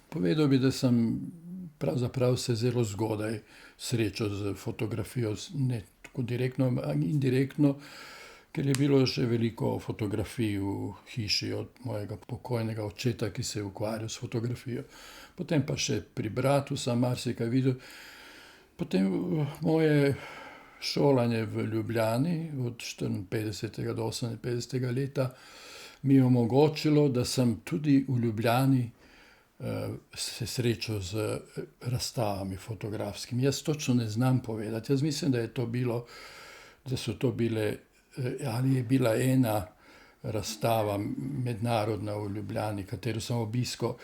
Povedal bi, da sem pravzaprav se zelo zgodaj srečal s fotografijo, ne tako direktno, ampak indirektno, ker je bilo že veliko fotografij v hiši od mojega pokojnega očeta, ki se je ukvarjal s fotografijo. Potem pa še pri bratu sem marsikaj videl. Potem moje šolanje v Ljubljani od 54. do 58. leta mi je omogočilo, da sem tudi v Ljubljani se srečal z razstavami fotografskimi. Jaz točno ne znam povedati. Jaz mislim, da so to bile, ali je bila ena razstava mednarodna v Ljubljani, katero sem obiskal.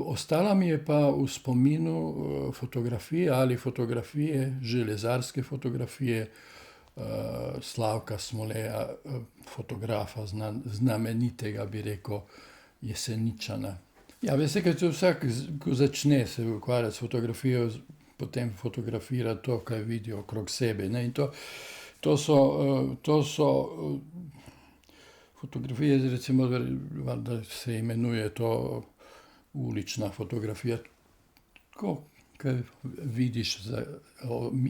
Ostala mi je pa v spominu fotografije, železarske fotografije Slavka Smoleja, fotografa znamenitega, bi rekel, Jeseničana. Ja, veste, kaj to vsak, ko začne se ukvarjati s fotografijo, potem fotografira to, kaj vidi okrog sebe, ne, in to so fotografije, recimo, da se imenuje to ulična fotografija, tako, kaj vidiš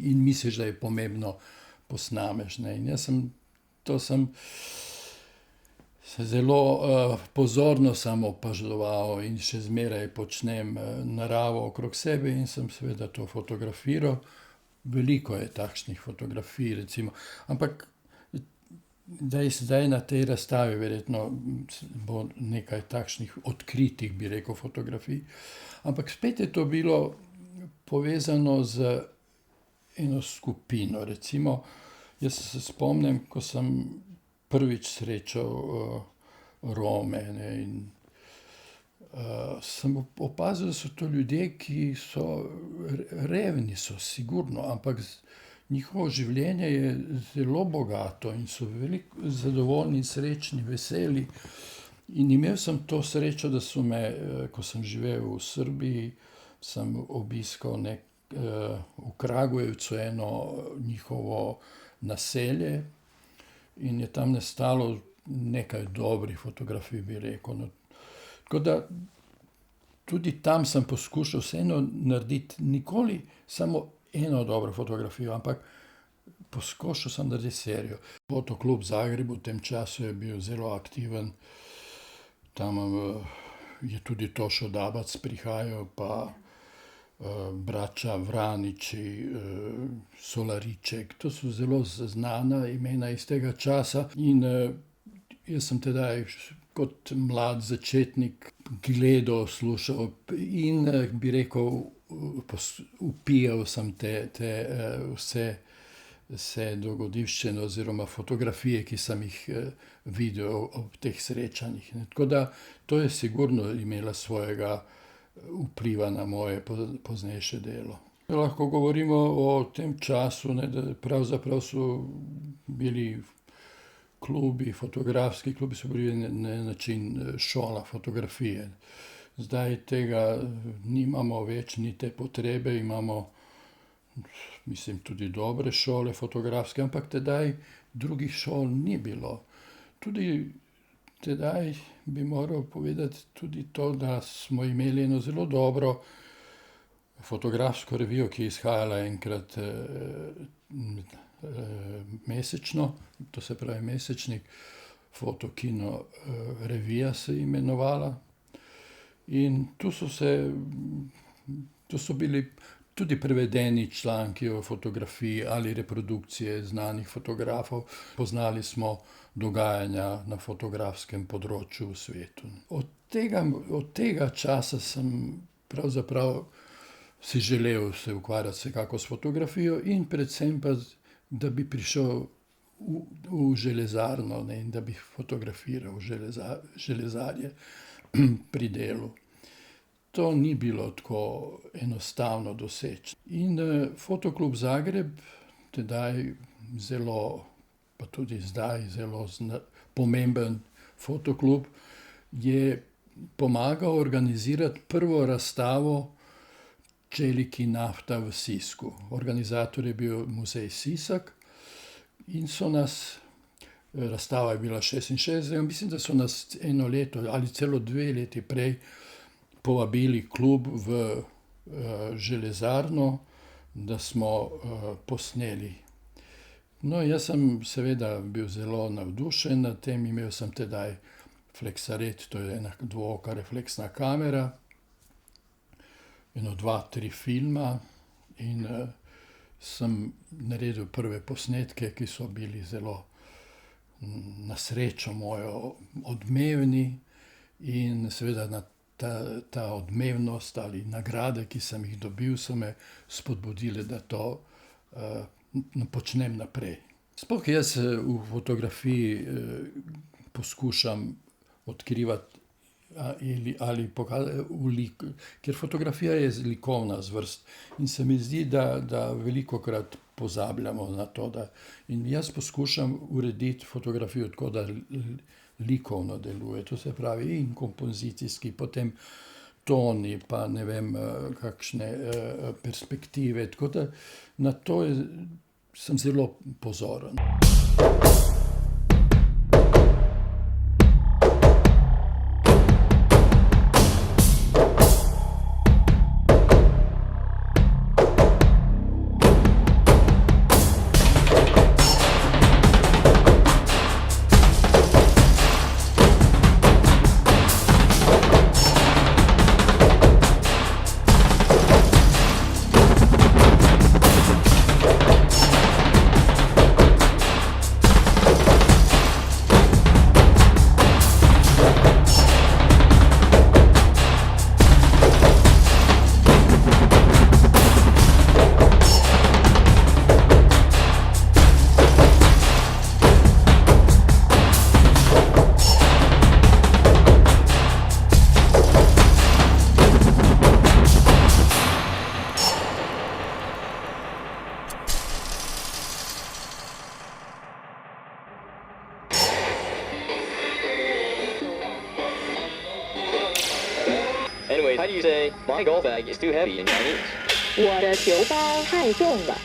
in misliš, da je pomembno, posnameš, ne, in to sem zelo pozorno sem opazoval in še zmeraj počnem naravo okrog sebe in sem seveda to fotografiral. Veliko je takšnih fotografij, recimo, ampak zdaj na tej razstavi verjetno bo nekaj takšnih odkritih, bi rekel, fotografij. Ampak spet je to bilo povezano z eno skupino. Recimo, jaz se spomnim, ko sem prvič srečal Rome, ne, in sem opazil, da so to ljudje, ki so revni, so sigurno, ampak njihovo življenje je zelo bogato in so veliko zadovoljni, srečni, veseli. In imel sem to srečo, da so me, ko sem živel v Srbiji, sem obiskal v Kragujevcu eno njihovo naselje in je tam nastalo nekaj dobrih fotografij, bi rekel. No, tako da tudi tam sem poskušal vseeno narediti, nikoli samo eno dobro fotografijo, ampak poskušal sem narediti serijo. Fotoklub Zagreb v tem času je bil zelo aktiven. Tam je tudi Tošo Dabac prihajal, pa braća Vraniči, Solariček. To so zelo znana imena iz tega časa. In jaz sem tedaj kot mlad začetnik gledal, slušal in bi rekel, vpijal sem te vse dogodivščine oziroma fotografije, ki sem jih videl ob teh srečanjih. Tako da to je sigurno imelo svojega vpliva na moje poznejše delo. Lahko govorimo o tem času, ne, da pravzaprav so bili klubi, fotografski klubi so bili na način šola fotografije. Zdaj tega nimamo več, ni te potrebe, imamo, mislim, tudi dobre šole fotografske, ampak tedaj drugih šol ni bilo. Tudi tedaj bi moral povedati tudi to, da smo imeli eno zelo dobro fotografsko revijo, ki je izhajala enkrat mesečno, to se pravi mesečnik, Fotokino revija se je imenovala. In tu so bili tudi prevedeni članki o fotografiji ali reprodukcije znanih fotografov. Poznali smo dogajanja na fotografskem področju v svetu. Od tega časa sem pravzaprav si želel se ukvarjati vsekako s fotografijo in predvsem pa, da bi prišel v železarno, ne, in da bi fotografiral železarje pri delu. To ni bilo tako enostavno doseči. In Fotoklub Zagreb, tedaj zelo, pa tudi zdaj zelo pomemben fotoklub, je pomagal organizirati prvo razstavo Čelik in nafta v Sisku. Organizator je bil muzej Sisak in so nas, razstava je bila 66, mislim, da so nas eno leto ali celo 2 leti prej povabili klub v železarno, da smo posneli. No, jaz sem seveda bil zelo navdušen nad tem, imel sem tedaj Flexaret, to je ena dvooka refleksna kamera, 2, 3 filma in sem naredil prve posnetke, ki so bili zelo, na srečo mojo, odmevni in seveda na ta odmevnost ali nagrade, ki sem jih dobil, so me spodbudile, da to počnem naprej. Sploh jaz v fotografiji poskušam odkrivati ali pokazati ker fotografija je likovna zvrst in se mi zdi, da velikokrat pozabljamo na to, in jaz poskušam urediti fotografijo tako, da likovno deluje, to se pravi in kompozicijski, potem toni, pa ne vem, kakšne perspektive, tako da na to sem zelo pozoren. Anyways, how do you say my golf bag is too heavy in Chinese? 我的球包太重了。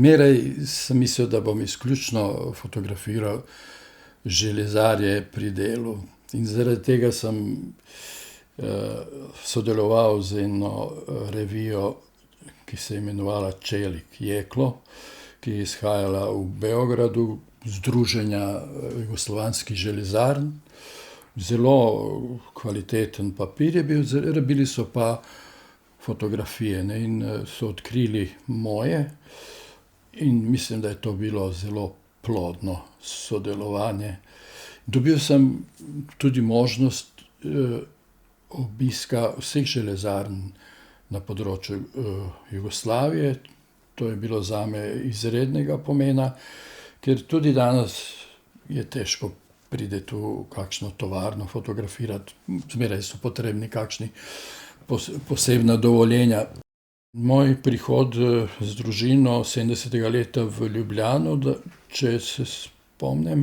Zmeraj sem mislil, da bom izključno fotografiral železarje pri delu. In zaradi tega sem sodeloval z eno revijo, ki se je imenovala Čelik Jeklo, ki je izhajala v Beogradu, Združenja jugoslovanskih železarn. Zelo kvaliteten papir je bil, rabili so pa fotografije, ne, in so odkrili moje. In mislim, da je to bilo zelo plodno sodelovanje. Dobil sem tudi možnost obiska vseh železarn na področju Jugoslavije. To je bilo zame izrednega pomena, ker tudi danes je težko priti v kakšno tovarno fotografirati. Zmeraj so potrebni kakšni posebna dovoljenja. Moj prihod z družino 70. leta v Ljubljano, če se spomnim,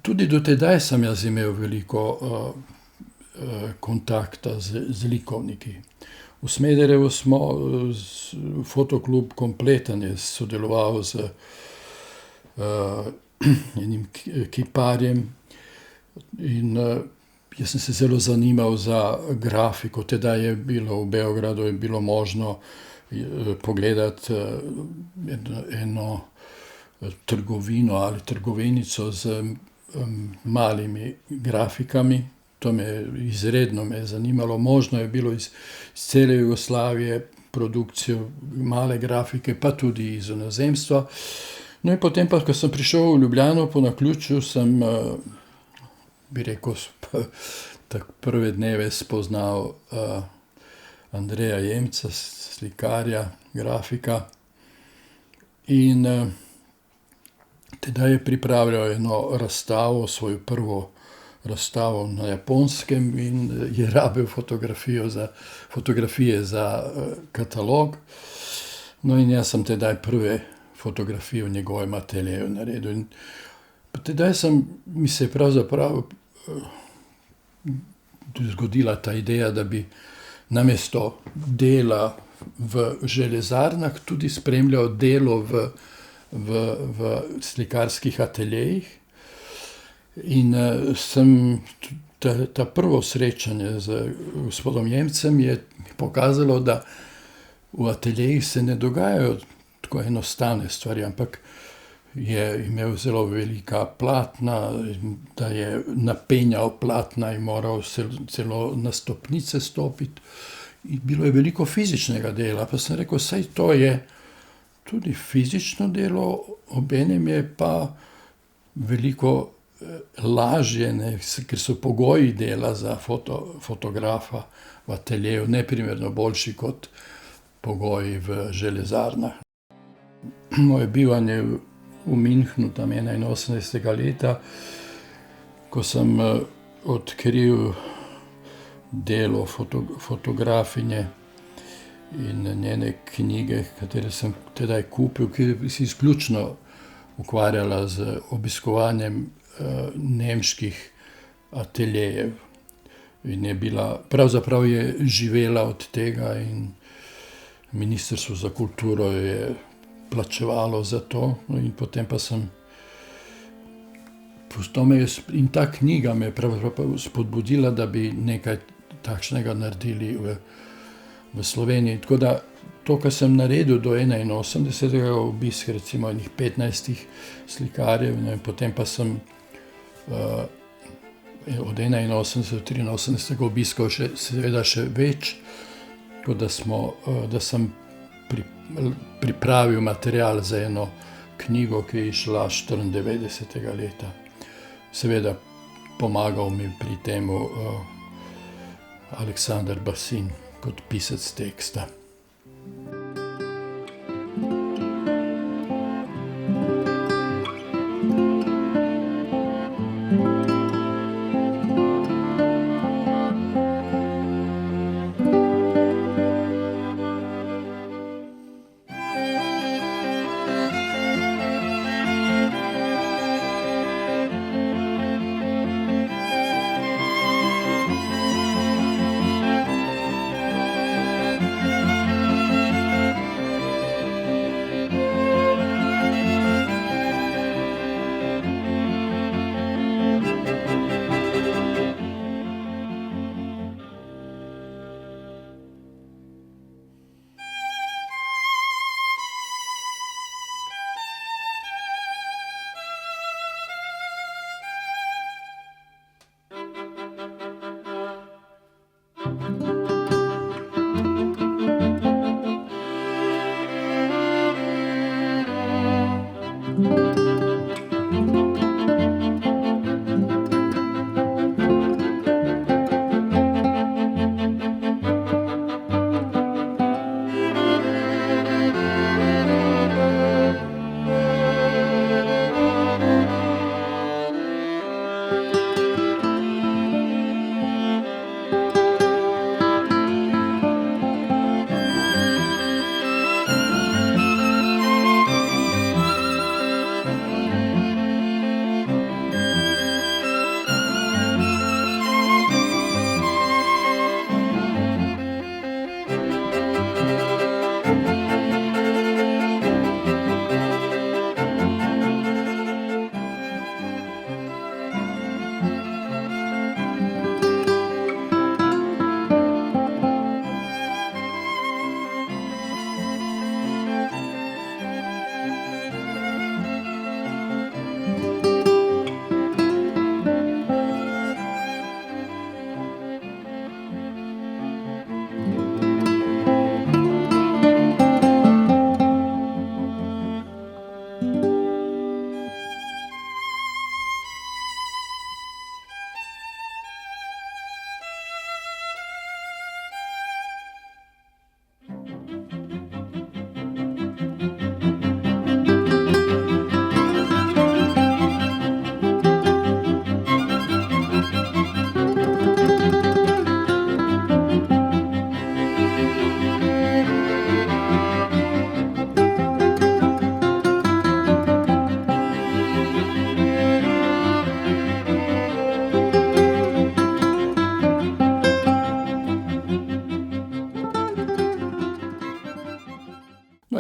tudi do tedaj sem jaz imel veliko kontakta z likovniki. V Smederevu smo fotoklub Kompletan je sodeloval z enim kiparjem in jaz sem se zelo zanimal za grafiko. Tedaj je bilo v Beogradu je bilo možno pogledati eno trgovino ali trgovinico z malimi grafikami. To izredno me je zanimalo. Možno je bilo iz cele Jugoslavije produkcijo male grafike, pa tudi iz inozemstva. No in potem pa, ko sem prišel v Ljubljano po naključju, sem, bi rekel, tako prve dneve spoznal Andreja Jemca, slikarja, grafika. In tedaj je pripravljal eno razstavo, svojo prvo razstavo na Japonskem in je rabil fotografije za katalog. No in jaz sem tedaj prve fotografije v njegovem ateljeju naredil. In tedaj mi se je pravzaprav zgodila ta ideja, da bi namesto dela v železarnah tudi spremljal delo v slikarskih ateljejih. In ta prvo srečanje z gospodom Jemcem je pokazalo, da v ateljejih se ne dogajajo tako enostavne stvari, ampak je imel zelo velika platna, da je napenjal platna in moral celo na stopnice stopiti. In bilo je veliko fizičnega dela, pa sem rekel, saj to je tudi fizično delo, obenem je pa veliko lažje, ker so pogoji dela za fotografa v ateljeju neprimerno boljši kot pogoji v železarnah. Moje bivanje v Münchnu tam 81. leta, ko sem odkril delo fotografinje in njene knjige, katere sem tedaj kupil, ki si izključno ukvarjala z obiskovanjem nemških ateljejev. In pravzaprav je živela od tega in Ministrstvo za kulturo je plačevalo za to. No in potem pa in ta knjiga me je pravzaprav spodbudila, da bi nekaj takšnega naredili v Sloveniji. Tako da to, kar sem naredil do 81. obisk recimo enih 15 slikarjev, no in potem pa sem od 81. do 83. obiskal seveda še več, tako da sem pripravil material za eno knjigo, ki je izšla 94. leta. Seveda pomagal mi pri tem Aleksander Basin kot pisec teksta.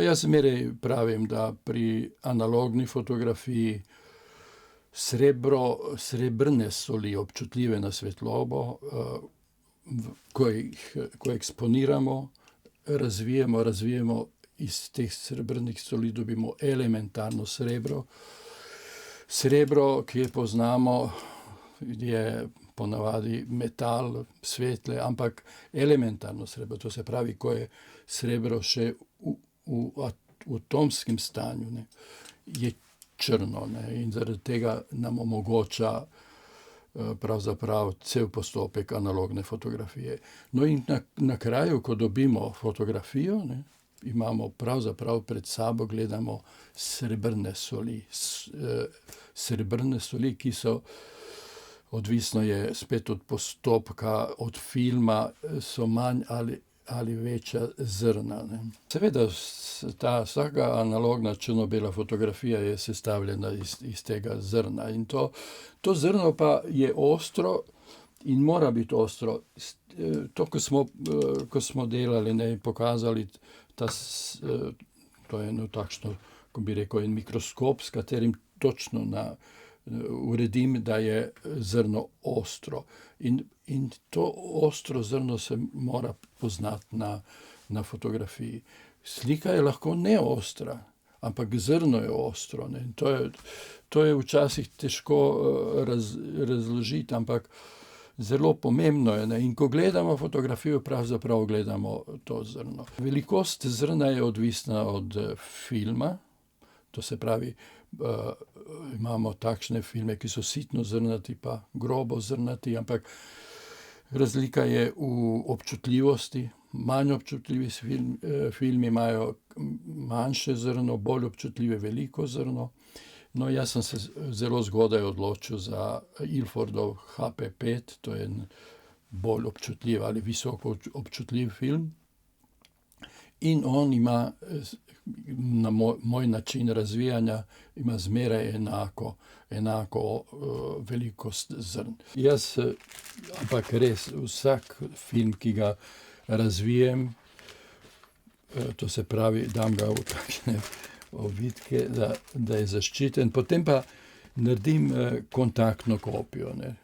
jaz zmeraj pravim, da pri analogni fotografiji srebrne soli, občutljive na svetlobo, ko jih eksponiramo, razvijemo iz teh srebrnih soli, dobimo elementarno srebro. Srebro, ki je poznamo, je ponavadi metal, svetle, ampak elementarno srebro, to se pravi, ko je srebro še v atomskem stanju, ne, je črno, ne, in zaradi tega nam omogoča pravzaprav cel postopek analogne fotografije. No in na kraju, ko dobimo fotografijo, ne, imamo pravzaprav pred sabo, gledamo srebrne soli. Srebrne soli, ki so, odvisno je spet od postopka, od filma, so manj ali večja zrna, ne. Seveda, vsaka analogna črno-bela fotografija je sestavljena iz tega zrna. In to zrno pa je ostro in mora biti ostro. To, ko smo delali, ne, pokazali, to je eno takšno, ko bi rekel, en mikroskop, s katerim točno uredim, da je zrno ostro. In to ostro zrno se mora poznati na fotografiji. Slika je lahko neostra, ampak zrno je ostro, ne. To je včasih težko razložiti, ampak zelo pomembno je, ne. In ko gledamo fotografijo, pravzaprav gledamo to zrno. Velikost zrna je odvisna od filma, to se pravi, imamo takšne filme, ki so sitno zrnati pa grobo zrnati, ampak razlika je v občutljivosti. Manj občutljivi filmi imajo manjše zrno, bolj občutljive veliko zrno. No, jaz sem se zelo zgodaj odločil za Ilfordov HP5, to je en bolj občutljiv ali visoko občutljiv film. In on ima, na moj način razvijanja, ima zmeraj enako velikost zrn. Ampak res, vsak film, ki ga razvijem, to se pravi, dam ga v takšne ovitke, da je zaščiten, potem pa naredim kontaktno kopijo, ne.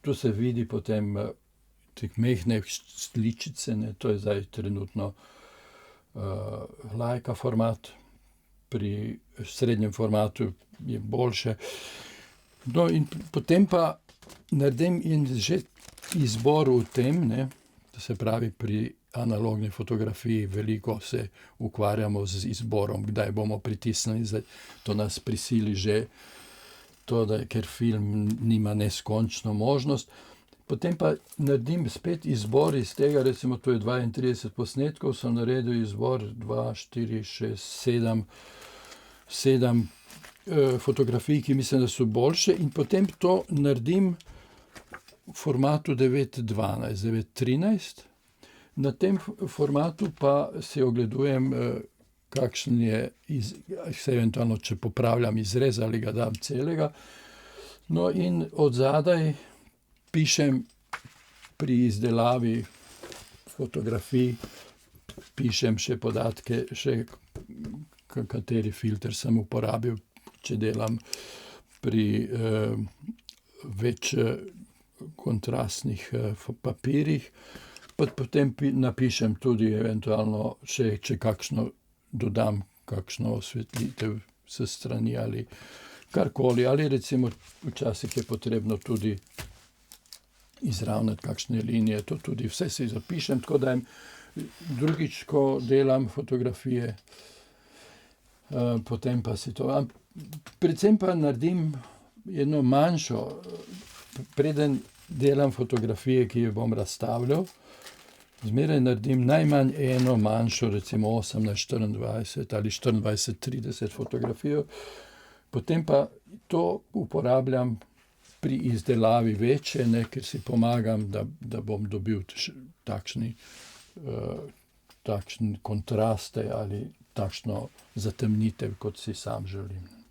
To se vidi potem, te majhne sličice, ne, to je zdaj trenutno Leica format, pri srednjem formatu je boljše. No, in potem pa naredim in že izbor v tem, ne, to se pravi, pri analogni fotografiji veliko se ukvarjamo z izborom, kdaj bomo pritisnili, zdaj to nas prisili že to, ker film nima neskončno možnost. Potem pa naredim spet izbor iz tega, recimo to je 32 posnetkov, sem naredil izbor 2, 4, 6, 7 fotografij, ki mislim, da so boljše, in potem to naredim v formatu 9:12, 9:13. Na tem formatu pa si ogledujem, kakšen je, se eventualno, če popravljam izrez ali ga dam celega. No, in od zadaj pišem pri izdelavi fotografij, pišem še podatke, še kateri filter sem uporabil, če delam pri več kontrastnih papirjih. Potem napišem tudi eventualno še, če kakšno dodam, kakšno osvetlitev s strani ali karkoli. Ali recimo včasih je potrebno tudi izravnati kakšne linije, to tudi vse si zapišem, tako da drugič, ko delam fotografije, potem pa si to... Predvsem pa naredim eno manjšo, preden delam fotografije, ki jo bom razstavljal, zmeraj naredim najmanj eno manjšo, recimo 18:24 ali 24:30 fotografijo, potem pa to uporabljam pri izdelavi večje, ne, ker si pomagam, da bom dobil takšne kontraste ali takšno zatemnitev, kot si sam želim.